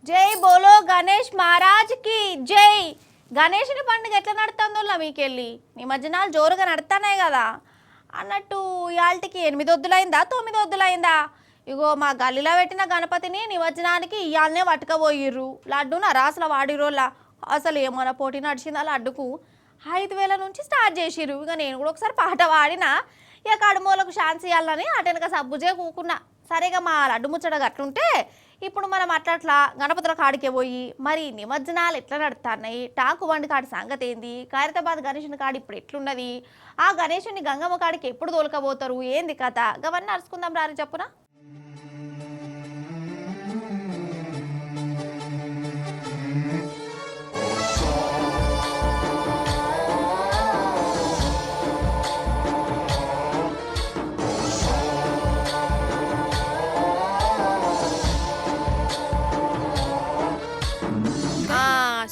జై బోలో గణేష్ మహారాజ్ కి జై. గణేషుని పండుగ ఎట్లా నడుతుందో మీకెళ్ళి నిమజ్జనాలు జోరుగా నడుతున్నాయి కదా అన్నట్టు. ఇవాళకి 8 వద్దులైందా 9 వద్దులైందా? ఇగో మా గల్లీలో పెట్టిన గణపతిని నిమజ్జనానికి ఇవాళనే పట్టుకపోయిర్రు. లడ్డూన రాసుల వాడిరోళ్ళ అసలు ఏమైనా పోటీ నడిచిందా లడ్డుకు. 5,000 నుంచి స్టార్ట్ చేసిర్రు. ఇక నేను కూడా ఒకసారి పాట పాడినా, ఇక కడుమూలకు ఛాన్స్ ఇవ్వాలని అటెనక సబ్బుజే కూకున్నా. సరేగా మా లడ్డు ముచ్చట గట్లుంటే ఇప్పుడు మనం అట్లా గణపతుల కాడికే పోయి మరి నిమజ్జనాలు ఎట్లా నడుతున్నాయి, టాకు బండి కాడి సంగతి ఏంది, ఖైరతాబాద్ గణేషుని కాడి ఇప్పుడు ఎట్లున్నది, ఆ గణేషుని గంగమ్మ కాడికి ఎప్పుడు తోలుకపోతారు, ఏంది కథ, గవన్నీ నడుచుకుందాం రారి చెప్పునా.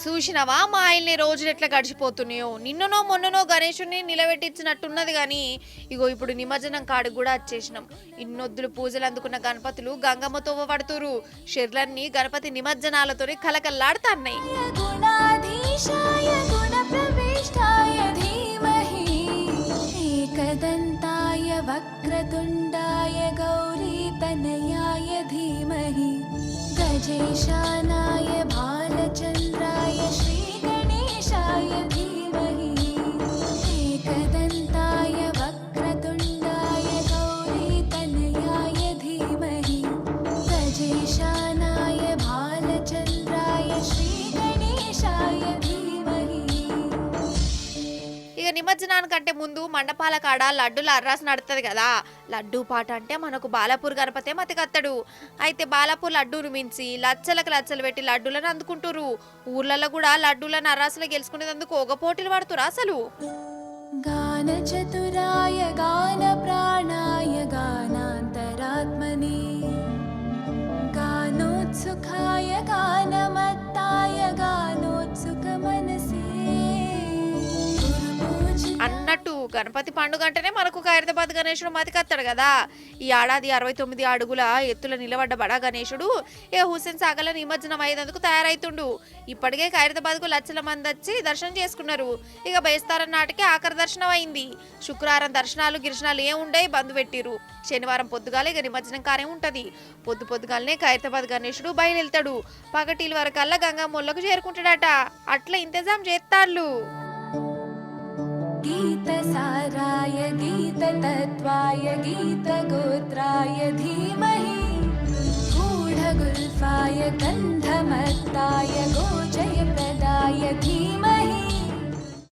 చూసినవా మా ఆయన్ని రోజులు ఎట్లా గడిచిపోతున్నాయో. నిన్ననో మొన్ననో గణేషుని నిలబెట్టించినట్టున్నది కానీ ఇగో ఇప్పుడు నిమజ్జనం కాడికి కూడా వచ్చేసినాం. ఇన్నొద్దులు పూజలు అందుకున్న గణపతులు గంగమ్మతో పడుతురు. షెర్లన్నీ గణపతి నిమజ్జనాలతోనే కలకల్లాడుతున్నాయి. వక్రతుండాయ గౌరీ తనయాయ ధీమహి గజేశానాయ బాలచంద్రాయ శ్రీ గణేశాయ ధీమహి ఏకదంతాయ వక్రతుండాయ గౌరీ తనయాయ ధీమహి గజేశానాయ బాలచంద్రాయ శ్రీ గణేశాయ ధీమహి. ఇక నిమజ్జనానికంటే ముందు మండపాల కాడ లడ్డుల అర్రాసు నడుతుంది కదా. లడ్డూ పాట అంటే మనకు బాలాపూర్ గణపతే మతికత్తడు. అయితే బాలాపూర్ లడ్డూను మించి లచ్చలకు లచ్చలు పెట్టి లడ్డూలను అందుకుంటారు. ఊర్లలో కూడా లడ్డూలను అర్రాసులు గెలుచుకునేందుకు ఒక పోటీలు పడుతురా అసలు. గాన చతురాయ గాన ప్రాణాయ గానాంతరాత్మని గానోత్సుఖాయ గానమత్తాయ గానోత్సుక మనసే అన్నట్టు గణపతి పండుగ అంటేనే మనకు ఖైరతాబాద్ గణేశుడు మతికత్తాడు కదా. ఈ ఏడాది 69 అడుగుల ఎత్తుల నిలబడ్డ బడా గణేశుడు హుస్సేన్ సాగర్లో నిమజ్జనం అయ్యేందుకు తయారైతుండు. ఇప్పటికే ఖైరతాబాద్కు లక్షల మంది వచ్చి దర్శనం చేసుకున్నారు. ఇక బేస్తారం నాటికి ఆఖరి దర్శనం అయింది. శుక్రవారం దర్శనాలు గిరిశనాలు ఉండయి, బంద్ పెట్టిరు. శనివారం పొద్దుగాల ఇక నిమజ్జనం కార్యం ఉంటది. పొద్దుగాలనే ఖైరతాబాద్ గణేశుడు బయలుదేరుతాడు. పగటిల వరకల్లా గంగమ్మలకు చేరుకుంటాడట. అట్లా ఇంతజాం చేస్తాళ్ళు. गीतसाराय गीततत्त्वाय गीतगोत्राय धीमहि गूढगुल्फाय